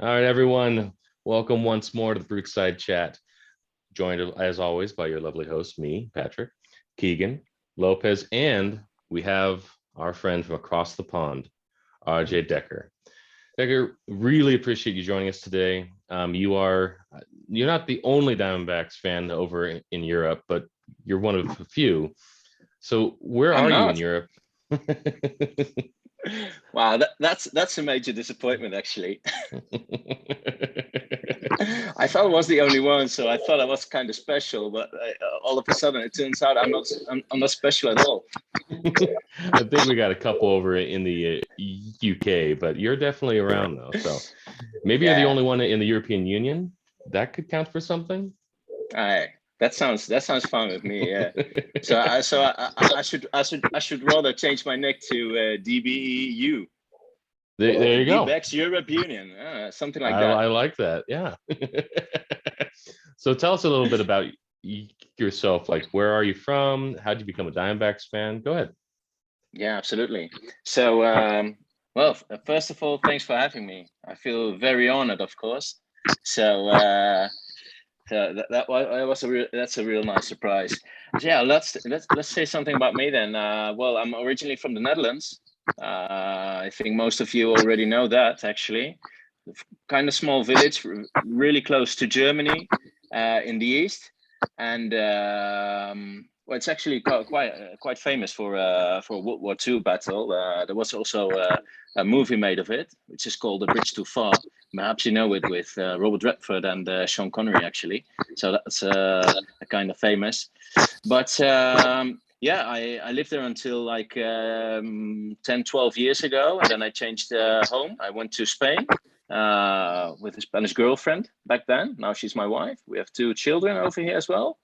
All right, everyone. Welcome once more to the Bruteside chat. Joined as always by your lovely host, me, Patrick, Keegan, Lopez, and we have our friend from across the pond, RJ Decker. Decker, really appreciate you joining us today. You're not the only Diamondbacks fan over in Europe, but you're one of a few. So where I'm are you in not. Europe? Wow, that's a major disappointment, actually. I thought I was the only one, so I thought I was kind of special. But all of a sudden, it turns out I'm not. I'm not special at all. I think we got a couple over in the UK, but you're definitely around though. So maybe you're the Yeah, only one in the European Union. That could count for something. I, that sounds fun with me. Yeah. So I should rather change my nick to DBEU, There the you go. D-backs Europe Union, something like that. I like that. Yeah. So tell us a little bit about yourself. Like, where are you from? How did you become a Diamondbacks fan? Go ahead. Yeah, absolutely. So, well, first of all, thanks for having me. I feel very honored, of course. So, that's a real nice surprise. So yeah, let's say something about me then. Well, I'm originally from the Netherlands. I think most of you already know that, actually. Kind of small village, really close to Germany, in the east, and well, it's actually quite famous for World War II battle. There was also a movie made of it, which is called *The Bridge Too Far*. Perhaps you know it, with Robert Redford and Sean Connery, actually. So that's a kind of famous. But yeah, I lived there until like 10, 12 years ago. And then I changed home. I went to Spain with a Spanish girlfriend back then. Now she's my wife. We have two children over here as well.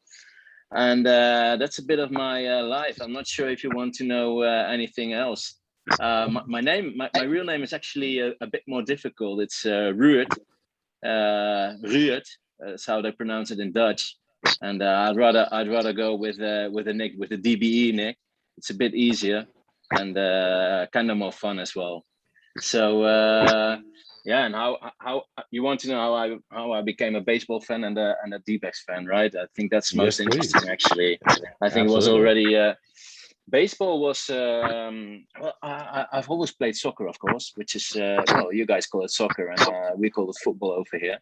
And that's a bit of my life. I'm not sure if you want to know anything else. My real name is actually a bit more difficult. It's Ruud. Ruud. That's how they pronounce it in Dutch. And I'd rather go with a nick, with a DBE nick. It's a bit easier and kind of more fun as well. So yeah, and how you want to know how I became a baseball fan and a D-backs fan, right? I think that's Yes, most interesting, please. actually. I think it was Absolutely. already baseball was well, I've always played soccer, of course, which is well, you guys call it soccer, and we call it football over here.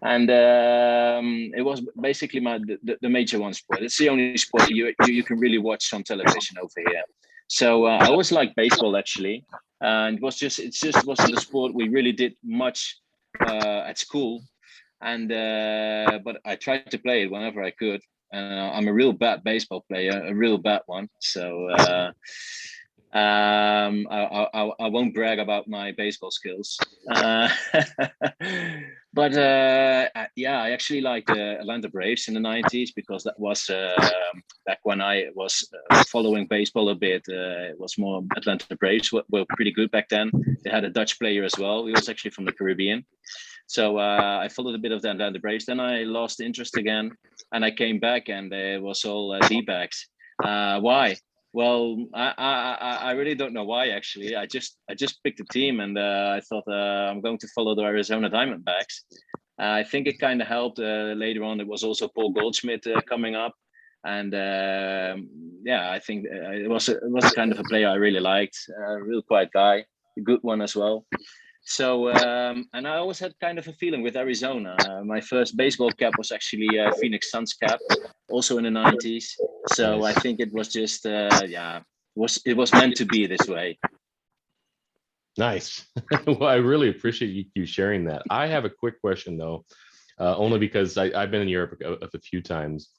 And it was basically the major one sport. It's the only sport you can really watch on television over here. So I always liked baseball, actually, and it just wasn't a sport we really did much at school. And but I tried to play it whenever I could. I'm a real bad baseball player, a real bad one. So I won't brag about my baseball skills. But yeah, I actually liked the Atlanta Braves in the 90s, because that was back when I was following baseball a bit. It was more Atlanta Braves were pretty good back then. They had a Dutch player as well. He was actually from the Caribbean. So I followed a bit of the Atlanta Braves. Then I lost interest again, and I came back, and it was all D-backs. Why? Well, I really don't know why, actually. I just picked a team, and I thought I'm going to follow the Arizona Diamondbacks. I think it kind of helped later on. It was also Paul Goldschmidt coming up, and yeah, I think it was a kind of a player I really liked. A real quiet guy, a good one as well. So, and I always had kind of a feeling with Arizona. My first baseball cap was actually a Phoenix Suns cap, also in the 90s. So I Nice. think it was just, yeah, it was meant to be this way. Nice. Well, I really appreciate you sharing that. I have a quick question though, only because I've been in Europe a few times.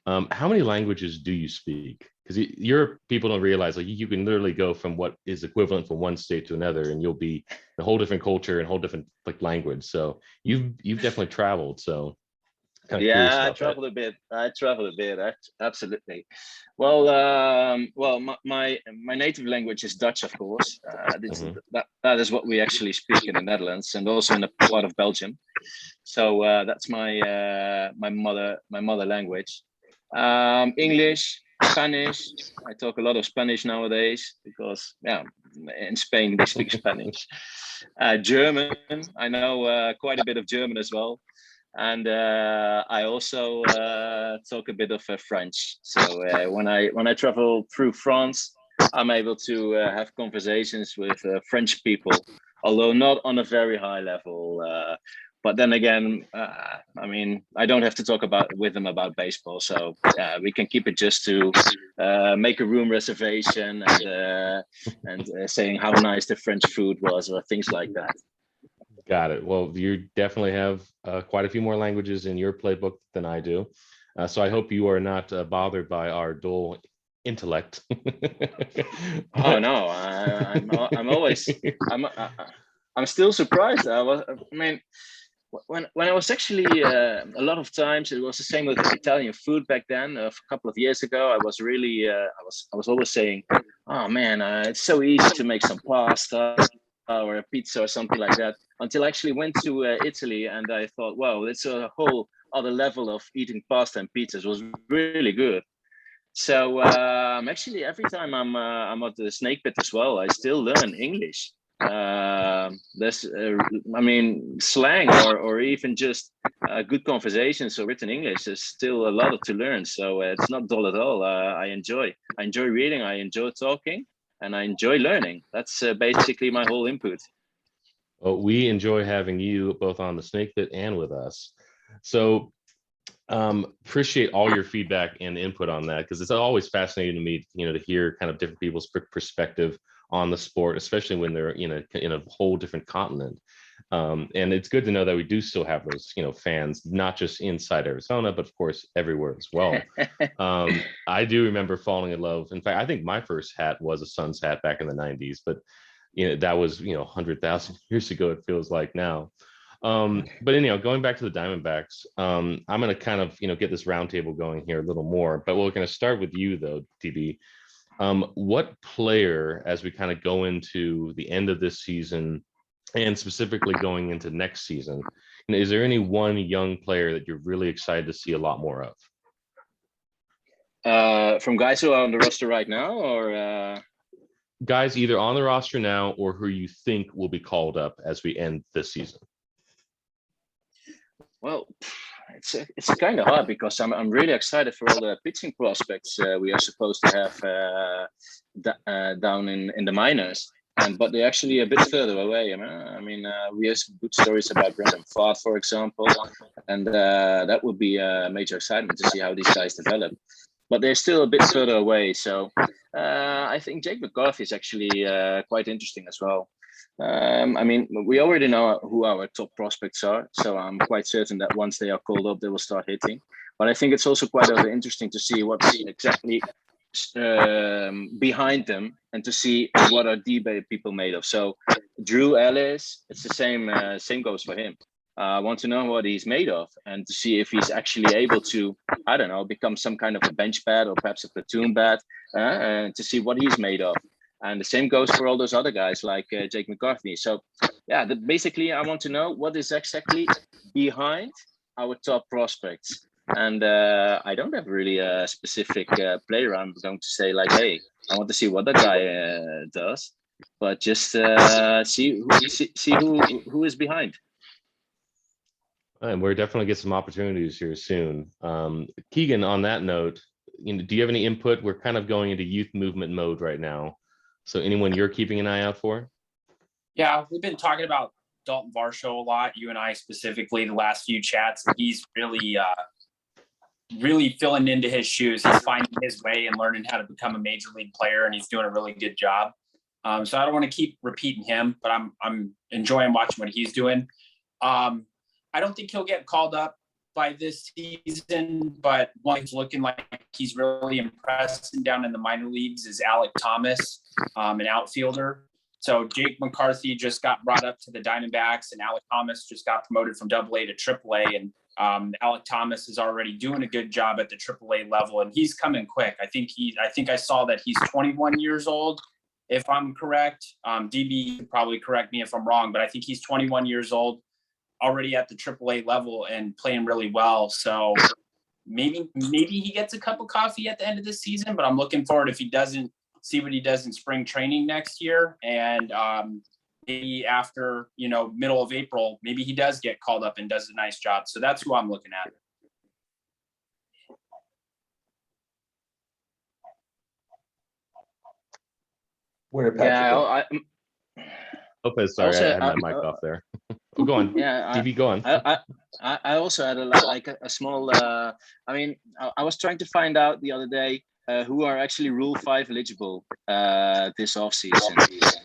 How many languages do you speak? Because Europe people don't realize like you can literally go from what is equivalent from one state to another, and you'll be a whole different culture and whole different like language. So you've definitely traveled. So kind of curious Yeah, I about that. traveled a bit. I traveled a bit. Absolutely. Well, well, my native language is Dutch, of course. Hmm. That is what we actually speak in the Netherlands, and also in a part of Belgium. So that's my mother language. English, Spanish. I talk a lot of Spanish nowadays because, yeah, in Spain they speak Spanish. German, I know quite a bit of German as well. And I also talk a bit of French. So when I travel through France, I'm able to have conversations with French people, although not on a very high level. But then again, I mean, I don't have to talk with them about baseball, so we can keep it just to make a room reservation and saying how nice the French food was or things like that. Got it. Well, you definitely have quite a few more languages in your playbook than I do. So I hope you are not bothered by our dull intellect. Oh no, I'm still surprised. I mean, when I was actually a lot of times it was the same with Italian food back then. A couple of years ago, I was really I was always saying, "Oh man, it's so easy to make some pasta or a pizza or something like that." Until I actually went to Italy and I thought, "Wow, it's a whole other level of eating pasta and pizzas." It was really good. So actually, every time I'm at the snake pit as well, I still learn English. There's, I mean, slang or even just good conversations or written English. There's still a lot to learn. So it's not dull at all. I enjoy reading. I enjoy talking, and I enjoy learning. That's basically my whole input. Well, we enjoy having you both on the snake pit and with us. So appreciate all your feedback and input on that, because it's always fascinating to me, to hear kind of different people's perspective on the sport, especially when they're in a whole different continent. And it's good to know that we do still have those fans, not just inside Arizona, but of course everywhere as well. I do remember falling in love. In fact, I think my first hat was a Suns hat back in the 90s, but that was 100,000 years ago, it feels like now. But anyhow, going back to the Diamondbacks, I'm going to kind of get this roundtable going here a little more, but we're going to start with you though, TB. What player, as we kind of go into the end of this season and specifically going into next season, is there any one young player that you're really excited to see a lot more of? From guys who are on the roster right now, or guys either on the roster now or who you think will be called up as we end this season? Well, it's kind of hard because I'm really excited for all the pitching prospects we are supposed to have down in the minors, but they're actually a bit further away. I mean, we have some good stories about Brandon Pfaadt, for example, and that would be a major excitement to see how these guys develop. But they're still a bit further away, so I think Jake McCarthy is actually quite interesting as well. I mean, we already know who our top prospects are, so I'm quite certain that once they are called up, they will start hitting. But I think it's also quite interesting to see what's exactly behind them and to see what are the people made of. So Drew Ellis, it's the same goes for him. I want to know what he's made of and to see if he's actually able to, I don't know, become some kind of a bench bat or perhaps a platoon bat, and to see what he's made of. And the same goes for all those other guys like Jake McCarthy. So yeah, basically I want to know what is exactly behind our top prospects. And I don't have really a specific player I'm going to say like, hey, I want to see what that guy does, but just see who is behind. And we're definitely get some opportunities here soon. Keegan, on that note, do you have any input? We're kind of going into youth movement mode right now. So anyone you're keeping an eye out for? Yeah, we've been talking about Dalton Varsho a lot, you and I specifically, the last few chats. He's really filling into his shoes. He's finding his way and learning how to become a major league player, and he's doing a really good job. So I don't want to keep repeating him, but I'm enjoying watching what he's doing. I don't think he'll get called up by this season, but one who's looking like he's really impressing down in the minor leagues is Alek Thomas, an outfielder. So Jake McCarthy just got brought up to the Diamondbacks, and Alek Thomas just got promoted from AA to AAA. And Alek Thomas is already doing a good job at the AAA level, and he's coming quick. I think I saw that he's 21 years old, if I'm correct. DB could probably correct me if I'm wrong, but I think he's 21 years old, already at the AAA level and playing really well. So maybe he gets a cup of coffee at the end of this season, but I'm looking forward, if he doesn't see what he does in spring training next year, and maybe after middle of April, maybe he does get called up and does a nice job. So that's who I'm looking at. Where did Patrick go? Lopez, sorry, Also, I had my mic off there. Oh, go on. Yeah, DB, go on. I also had a small. I was trying to find out the other day who are actually Rule 5 eligible this offseason,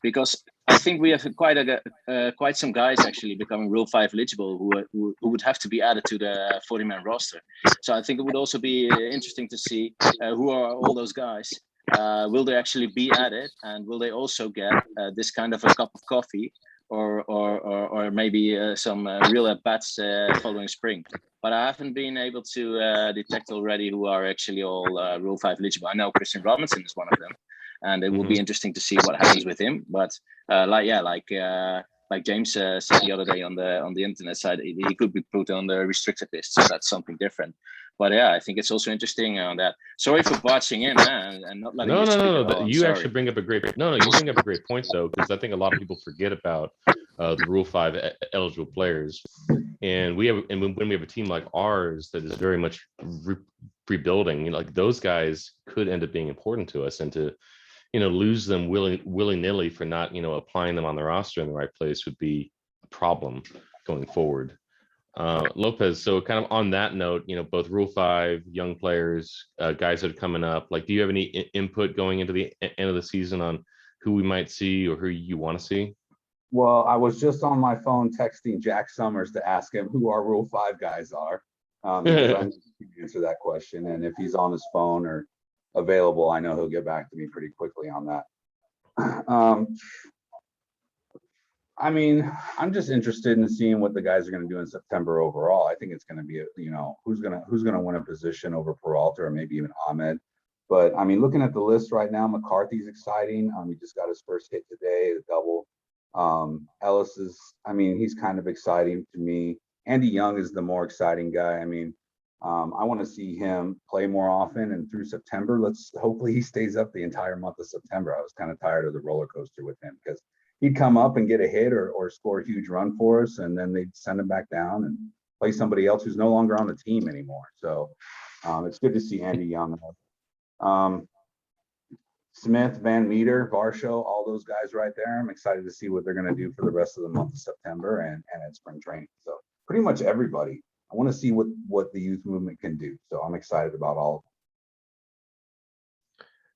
because I think we have quite some guys actually becoming Rule 5 eligible who would have to be added to the 40-man roster. So I think it would also be interesting to see who are all those guys. Will they actually be added, and will they also get this kind of a cup of coffee, or maybe some real at-bats following spring? But I haven't been able to detect already who are actually all Rule 5 eligible. I know Christian Robinson is one of them, and it will be interesting to see what happens with him. But like James said the other day on the internet side, he could be put on the restricted list, so that's something different. But yeah, I think it's also interesting on that. Sorry for barging in, man, and not letting you speak. No. You actually bring up a great you bring up a great point though, because I think a lot of people forget about the Rule 5 eligible players, and when we have a team like ours that is very much rebuilding, like those guys could end up being important to us, and to lose them willy-nilly for not applying them on the roster in the right place would be a problem going forward. Lopez, so kind of on that note, both Rule 5, young players, guys that are coming up, like, do you have any input going into the end of the season on who we might see or who you want to see? Well, I was just on my phone texting Jack Summers to ask him who our Rule 5 guys are, because I need to answer that question. And if he's on his phone or available, I know he'll get back to me pretty quickly on that. I mean, I'm just interested in seeing what the guys are going to do in September overall. I think it's going to be, who's going to win a position over Peralta or maybe even Ahmed. But I mean, looking at the list right now, McCarthy's exciting. He just got his first hit today, a double. Ellis is, he's kind of exciting to me. Andy Young is the more exciting guy. I want to see him play more often, and through September, hopefully he stays up the entire month of September. I was kind of tired of the roller coaster with him, because he'd come up and get a hit or score a huge run for us, and then they'd send him back down and play somebody else who's no longer on the team anymore. So it's good to see Andy Young. Smith, Van Meter, Varsho, all those guys right there. I'm excited to see what they're going to do for the rest of the month of September and at spring training. So pretty much everybody. I want to see what the youth movement can do. So I'm excited about all of them.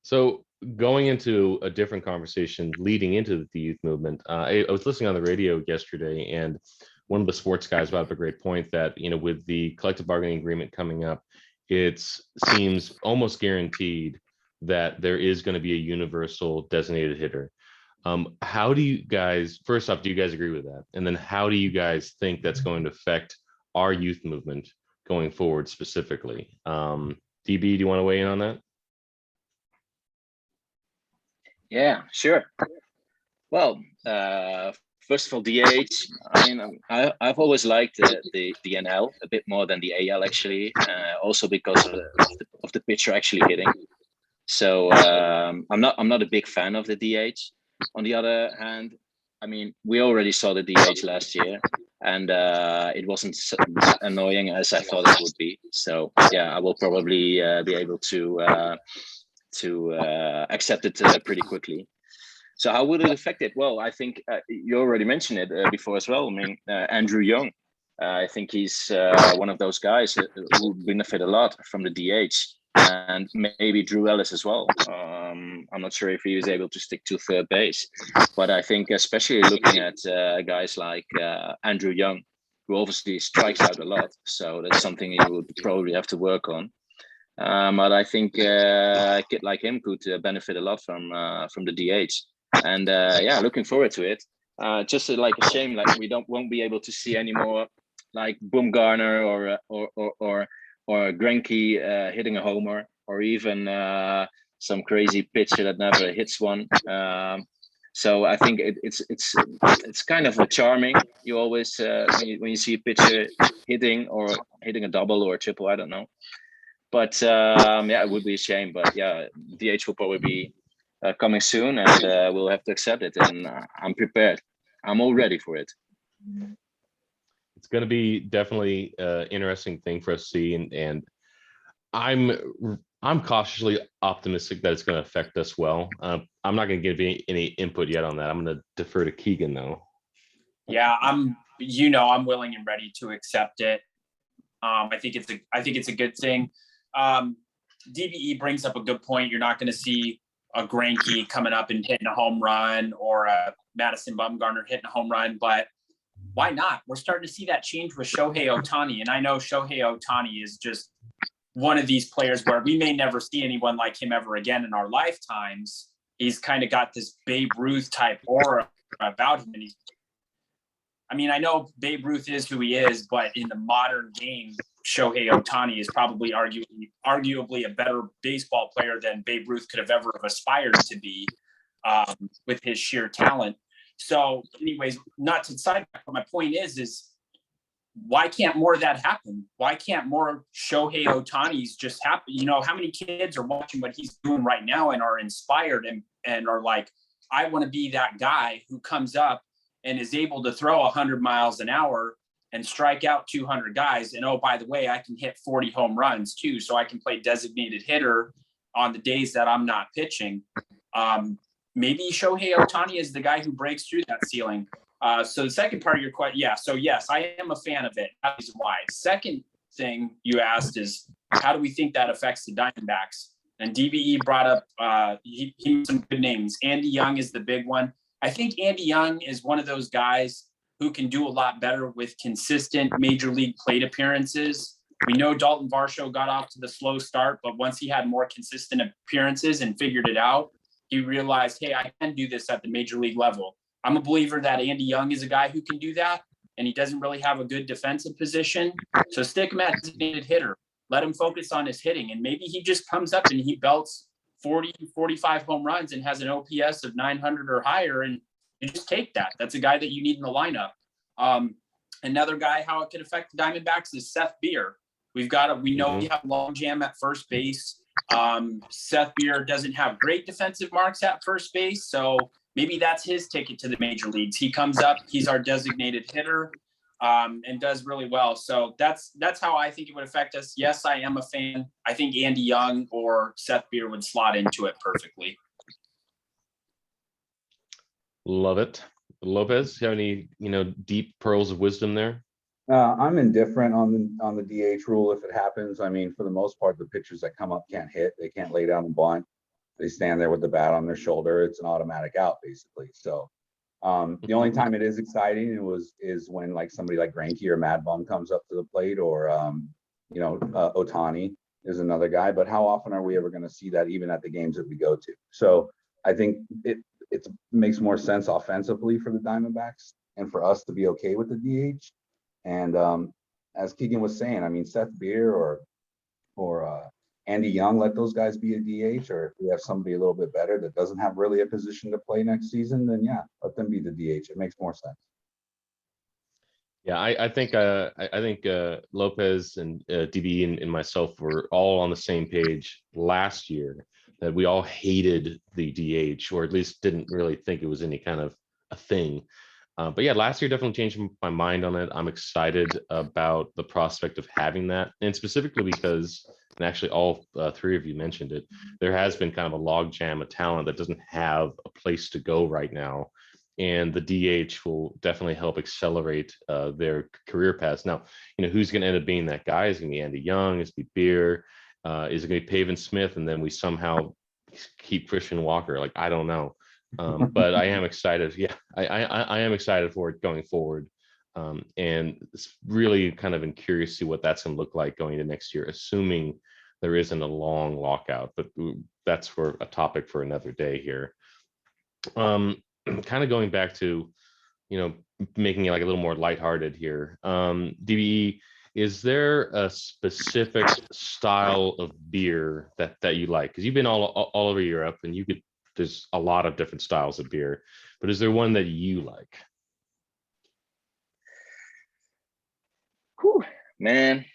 So going into a different conversation leading into the youth movement, I was listening on the radio yesterday, and one of the sports guys brought up a great point that, with the collective bargaining agreement coming up, it seems almost guaranteed that there is going to be a universal designated hitter. How do you guys, first off, do you guys agree with that? And then how do you guys think that's going to affect our youth movement going forward specifically? DB, do you want to weigh in on that? Yeah, sure. Well, first of all, DH. I've always liked the NL a bit more than the AL actually, also because of the pitcher actually hitting. So I'm not a big fan of the DH. On the other hand, we already saw the DH last year, and it wasn't so annoying as I thought it would be. So yeah, I will probably be able to accept it pretty quickly. So how would it affect it? Well, I think you already mentioned it before as well. Andrew Young. I think he's one of those guys who benefit a lot from the DH, and maybe Drew Ellis as well. I'm not sure if he was able to stick to third base, but I think especially looking at guys like Andrew Young, who obviously strikes out a lot, so that's something he would probably have to work on. But I think a kid like him could benefit a lot from the DH, and yeah, looking forward to it. Just like a shame, like we won't be able to see any more like Bumgarner or Greinke hitting a homer, or even some crazy pitcher that never hits one. So I think it's kind of charming. You always when you see a pitcher hitting a double or a triple, I don't know. But yeah, it would be a shame. But yeah, DH will probably be coming soon, and we'll have to accept it. And I'm prepared. I'm all ready for it. It's going to be definitely an interesting thing for us to see, and I'm cautiously optimistic that it's going to affect us well. I'm not going to give any input yet on that. I'm going to defer to Keegan though. Yeah, I'm willing and ready to accept it. I think it's a good thing. DBE brings up a good point. You're not going to see a Greinke coming up and hitting a home run, or a Madison Bumgarner hitting a home run, but why not? We're starting to see that change with Shohei Ohtani, and I know Shohei Ohtani is just one of these players where we may never see anyone like him ever again in our lifetimes. He's kind of got this Babe Ruth type aura about him, and I know Babe Ruth is who he is, but in the modern game, Shohei Ohtani is probably arguably a better baseball player than Babe Ruth could have ever aspired to be, with his sheer talent. So anyways, not to sidetrack, but my point is why can't more of that happen? Why can't more Shohei Ohtanis just happen? How many kids are watching what he's doing right now and are inspired and are like, I want to be that guy who comes up and is able to throw 100 miles an hour and strike out 200 guys. And oh, by the way, I can hit 40 home runs too. So I can play designated hitter on the days that I'm not pitching. Maybe Shohei Ohtani is the guy who breaks through that ceiling. So the second part of your question, yeah. So yes, I am a fan of it. That is why. Second thing you asked is, how do we think that affects the Diamondbacks? And DBE brought up, he some good names. Andy Young is the big one. I think Andy Young is one of those guys who can do a lot better with consistent major league plate appearances. We know Dalton Varsho got off to the slow start, but once he had more consistent appearances and figured it out, he realized, hey, I can do this at the major league level. I'm a believer that Andy Young is a guy who can do that, and he doesn't really have a good defensive position. So stick him at designated hitter. Let him focus on his hitting, and maybe he just comes up and he belts 40, 45 home runs and has an OPS of 900 or higher, and you just take that. That's a guy that you need in the lineup. Another guy, how it could affect the Diamondbacks is Seth Beer. We know we have long jam at first base. Seth Beer doesn't have great defensive marks at first base, so maybe that's his ticket to the major leagues. He comes up, he's our designated hitter, and does really well. So that's how I think it would affect us. Yes, I am a fan. I think Andy Young or Seth Beer would slot into it perfectly. Love it. Lopez, you have any deep pearls of wisdom there? I'm indifferent on the DH rule if it happens. For the most part, the pitchers that come up can't hit. They can't lay down and bunt. They stand there with the bat on their shoulder. It's an automatic out, basically. So the only time it is exciting is when like somebody like Greinke or Mad Bum comes up to the plate, or Ohtani is another guy. But how often are we ever going to see that, even at the games that we go to? So I think it makes more sense offensively for the Diamondbacks and for us to be okay with the DH. And as Keegan was saying, Seth Beer or Andy Young, let those guys be a DH, or if we have somebody a little bit better that doesn't have really a position to play next season, then yeah, let them be the DH. It makes more sense. Yeah, I think Lopez and DB and myself were all on the same page last year that we all hated the DH, or at least didn't really think it was any kind of a thing. But yeah, last year definitely changed my mind on it. I'm excited about the prospect of having that, and specifically because, and actually all three of you mentioned it, there has been kind of a logjam of talent that doesn't have a place to go right now. And the DH will definitely help accelerate their career paths. Now, who's going to end up being that guy? Is it going to be Andy Young? Is it going to be Beer? Is it going to be Pavin Smith? And then we somehow keep Christian Walker? Like, I don't know. But I am excited. Yeah, I am excited for it going forward. And it's really kind of curious to see what that's going to look like going into next year, assuming there isn't a long lockout. But that's for a topic for another day here. Kind of going back to, making it like a little more lighthearted here. DBE, is there a specific style of beer that you like? Because you've been all over Europe, and there's a lot of different styles of beer, but is there one that you like? Whew, man,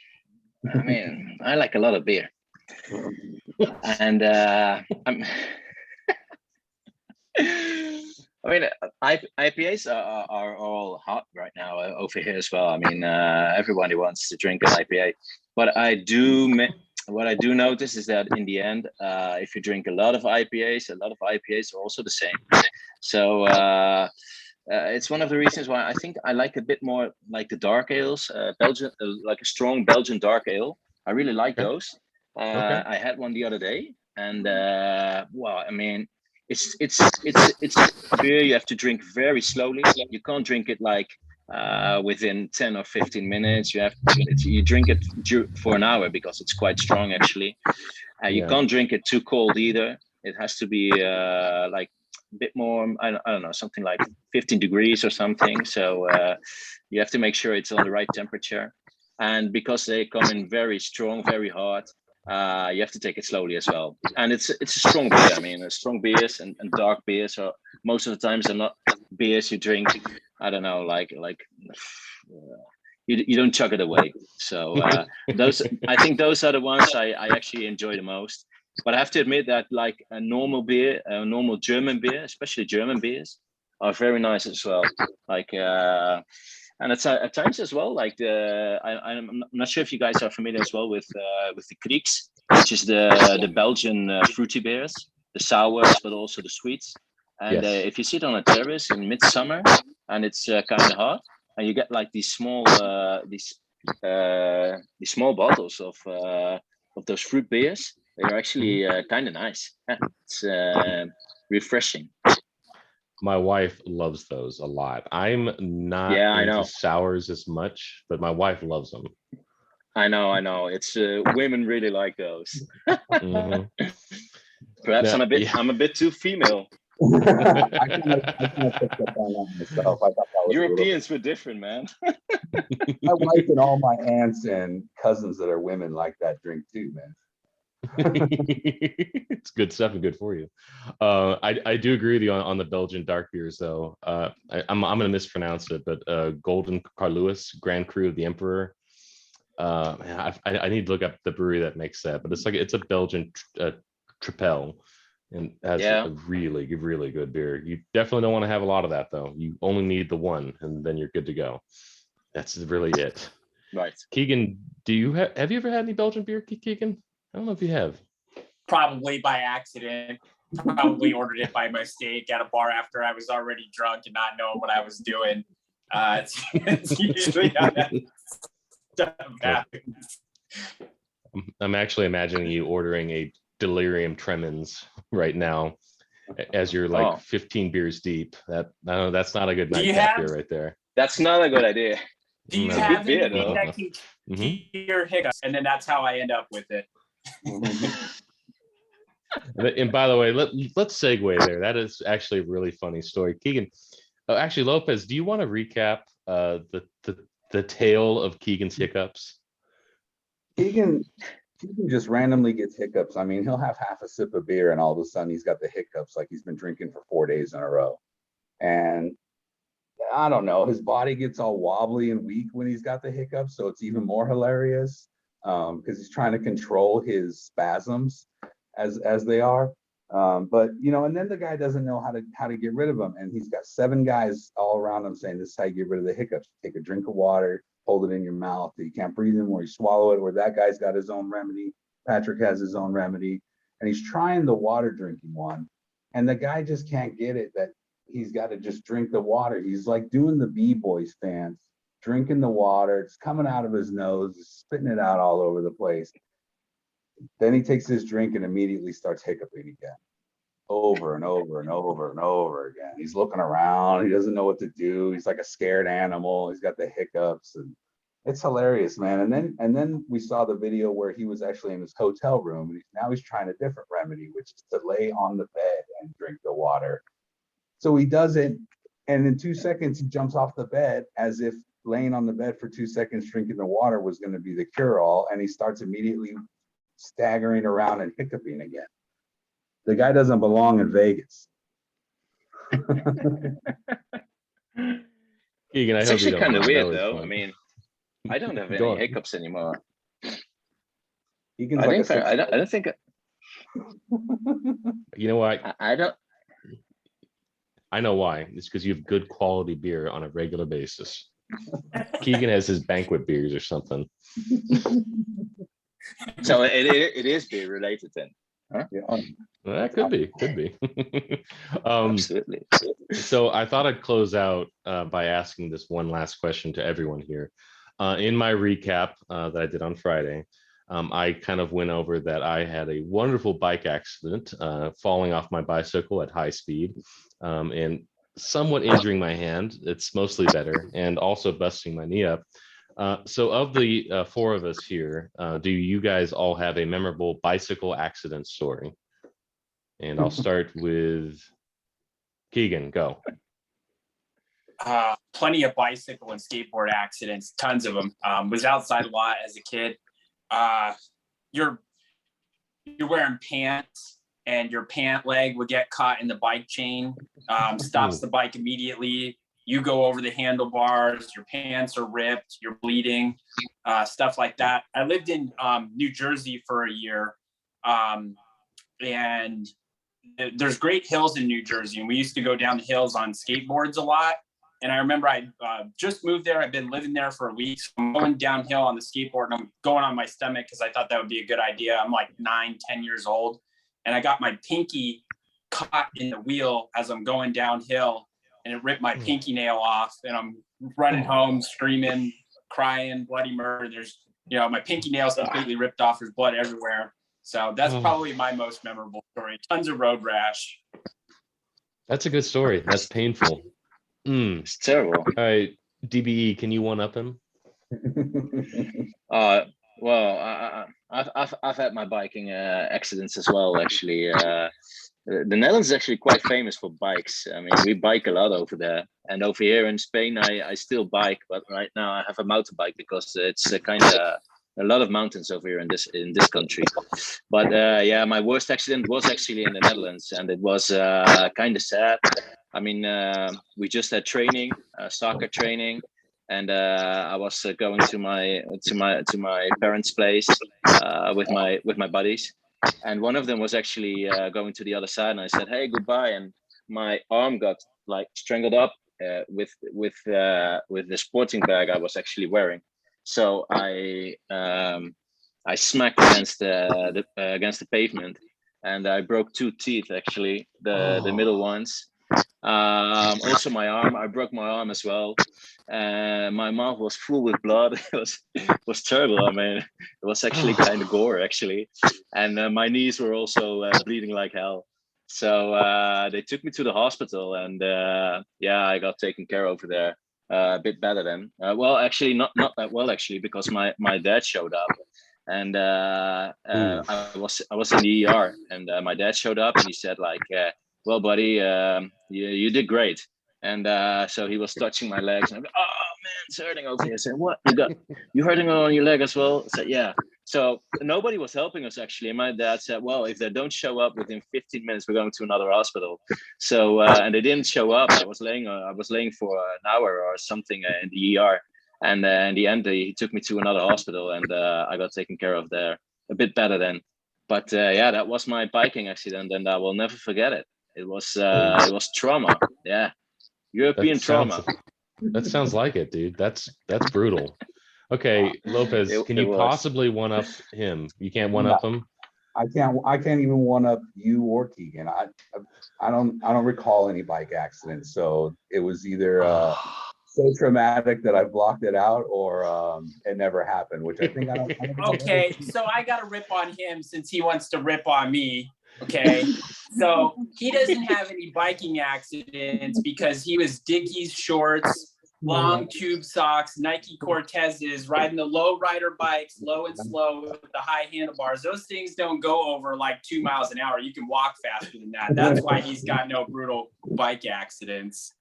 I like a lot of beer, and I mean, IPAs are all hot right now over here as well. I mean, everybody wants to drink an IPA, but what I do notice is that in the end, if you drink a lot of IPAs are also the same. So it's one of the reasons why I think I like a bit more like the dark ales, Belgian, like a strong Belgian dark ale. I really like Okay. those. Okay. I had one the other day, and well, I mean, it's beer you have to drink very slowly. You can't drink it like within 10 or 15 minutes. You drink it for an hour because it's quite strong actually. You Yeah. can't drink it too cold either. It has to be like a bit more, I don't know, something like 15 degrees or something. So you have to make sure it's on the right temperature. And because they come in very strong, very hard, you have to take it slowly as well. And it's a strong beer. I mean, strong beers and dark beers are most of the times are not beers you drink. I don't know, like you don't chug it away. So those, I think those are the ones I actually enjoy the most. But I have to admit that like a normal beer, a normal German beer, especially German beers, are very nice as well. Like and at times as well, like I'm not sure if you guys are familiar as well with the Krieks, which is the Belgian fruity beers, the sours, but also the sweets. And Yes. if you sit on a terrace in midsummer and it's kind of hot, and you get like these small bottles of those fruit beers, they're actually kind of nice. Yeah, it's refreshing. My wife loves those a lot. I'm not Yeah, I into know. sours as much, but my wife loves them. I know. It's women really like those. Mhm. Perhaps Now, yeah. I'm a bit too female. I kind of picked up on that myself. I thought that was a little. Europeans were different, man. My wife and all my aunts and cousins that are women like that drink too, man. It's good stuff and good for you. I do agree with you on the Belgian dark beers though. I'm gonna mispronounce it, but Golden Carluis Grand Cru of the Emperor. Man, I need to look up the brewery that makes that, but it's a Belgian tripel, and that's Yeah. a really good beer. You definitely don't want to have a lot of that though. You only need the one, and then you're good to go. That's really it. Right. Keegan, have you ever had any Belgian beer, Keegan? I don't know if you have. Probably by accident. Probably ordered it by mistake at a bar after I was already drunk and not knowing what I was doing. It's usually how that stuff happens. I'm actually imagining you ordering a delirium tremens right now as you're like 15 beers deep. That's not a good nightcap beer right there. That's not a good idea. Do you It's a have good beer, anything though. that can cure hiccups? And then that's how I end up with it. And by the way, let's segue there. That is actually a really funny story. Keegan, actually, Lopez, do you want to recap the tale of Keegan's hiccups? Keegan just randomly gets hiccups. I mean, he'll have half a sip of beer and all of a sudden he's got the hiccups like he's been drinking for 4 days in a row. And I don't know, his body gets all wobbly and weak when he's got the hiccups. So it's even more hilarious because he's trying to control his spasms as they are. But you know, and then the guy doesn't know how to get rid of them. And he's got 7 guys all around him saying, this is how you get rid of the hiccups. Take a drink of water, hold it in your mouth. You can't breathe anymore, you swallow it. Or that guy's got his own remedy. Patrick has his own remedy. And he's trying the water drinking one. And the guy just can't get it that he's got to just drink the water. He's like doing the B-boy stance, drinking the water. It's coming out of his nose, spitting it out all over the place. Then he takes his drink and immediately starts hiccuping again, over and over and over and over again. He's looking around. He doesn't know what to do. He's like a scared animal. He's got the hiccups, and it's hilarious, man. And then we saw the video where he was actually in his hotel room, and now he's trying a different remedy, which is to lay on the bed and drink the water. So he does it, and in 2 seconds he jumps off the bed as if laying on the bed for 2 seconds drinking the water was going to be the cure-all, and he starts immediately staggering around and hiccuping again. The guy doesn't belong in Vegas. Keegan, I It's hope you actually don't kind of mind. weird, That was though. fun. I mean, I don't have Go any on. hiccups anymore. Keegan's I like think I don't think You know what? I don't. I know why. It's because you have good quality beer on a regular basis. Keegan has his banquet beers or something. So it is beer related then. Huh? Yeah. Well, that could be. Absolutely. So I thought I'd close out by asking this one last question to everyone here. In my recap that I did on Friday, I kind of went over that I had a wonderful bike accident, falling off my bicycle at high speed, and somewhat injuring my hand. It's mostly better, and also busting my knee up. So of the four of us here, do you guys all have a memorable bicycle accident story? And I'll start with Keegan. Go. Plenty of bicycle and skateboard accidents, tons of them. Was outside a lot as a kid. You're wearing pants and your pant leg would get caught in the bike chain, stops the bike immediately. You go over the handlebars, your pants are ripped, you're bleeding, stuff like that. I lived in New Jersey for a year, and there's great hills in New Jersey, and we used to go down the hills on skateboards a lot. And I remember I just moved there. I've been living there for a week. So I'm going downhill on the skateboard, and I'm going on my stomach because I thought that would be a good idea. I'm like 9, 10 years old. And I got my pinky caught in the wheel as I'm going downhill, and it ripped my pinky nail off. And I'm running home screaming, crying, bloody murder. There's, my pinky nail's completely ripped off. There's blood everywhere. So that's probably my most memorable story. Tons of road rash. That's a good story. That's painful. It's terrible. All right, DBE, can you one up him? Well, I've had my biking accidents as well. Actually, the Netherlands is actually quite famous for bikes. I mean, we bike a lot over there, and over here in Spain, I still bike, but right now I have a mountain bike because it's kind of a lot of mountains over here in this country. But yeah, my worst accident was actually in the Netherlands, and it was kind of sad. I mean, we just had training, soccer training, and I was going to my parents' place with my buddies, and one of them was actually going to the other side, and I said, "Hey, goodbye," and my arm got like strangled up with the sporting bag I was actually wearing. So I smacked against the pavement, and I broke 2 teeth actually, the middle ones. Also my arm, I broke my arm as well. My mouth was full with blood. It was terrible. I mean, it was actually kind of gore actually, and my knees were also bleeding like hell. So they took me to the hospital, and yeah, I got taken care of over there. A bit better then. Well, actually, not that well actually, because my dad showed up, and I was in the ER, and my dad showed up, and he said like, "Well, buddy, you did great." And so he was touching my legs, and I'm like, "Oh man, it's hurting over here." I said, "What? You hurting on your leg as well?" I said, "Yeah." So nobody was helping us actually, and my dad said, "Well, if they don't show up within 15 minutes, we're going to another hospital." So and they didn't show up. I was laying for an hour or something in the ER, and in the end, he took me to another hospital, and I got taken care of there. A bit better then, but yeah, that was my biking accident, and I will never forget it. It was trauma. Yeah, European trauma. That sounds like it, dude. That's brutal. Okay, Lopez, can you possibly one up him? You can't one up him? I can't even one up you or Keegan. I don't recall any bike accidents. So it was either so traumatic that I blocked it out, or it never happened, which I think I don't okay, so I gotta rip on him since he wants to rip on me. Okay, so he doesn't have any biking accidents because he was Dickies shorts, long tube socks, Nike Cortezes, riding the low rider bikes, low and slow with the high handlebars. Those things don't go over like 2 miles an hour. You can walk faster than that. That's why he's got no brutal bike accidents.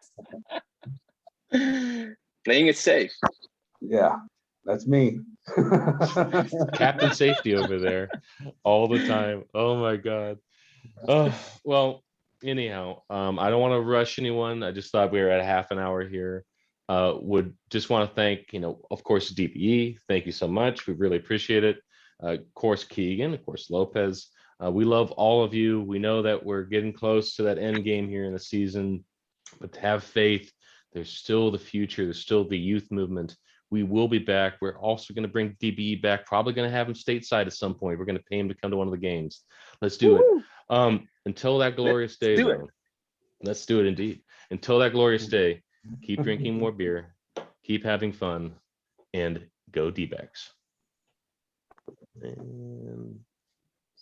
Playing it safe. Yeah, that's me. Captain Safety over there all the time. Oh my God. Oh, well, anyhow, I don't want to rush anyone. I just thought we were at half an hour here. Would just want to thank, of course, DPE. Thank you so much. We really appreciate it. Of course, Keegan, of course, Lopez. We love all of you. We know that we're getting close to that end game here in the season. but have faith. There's still the future. There's still the youth movement. We will be back. We're also going to bring DBE back. Probably going to have him stateside at some point. We're going to pay him to come to one of the games. Let's do it. Until that glorious day, do it. though. Let's do it indeed. Until that glorious day, keep drinking more beer, keep having fun, and go D-backs. And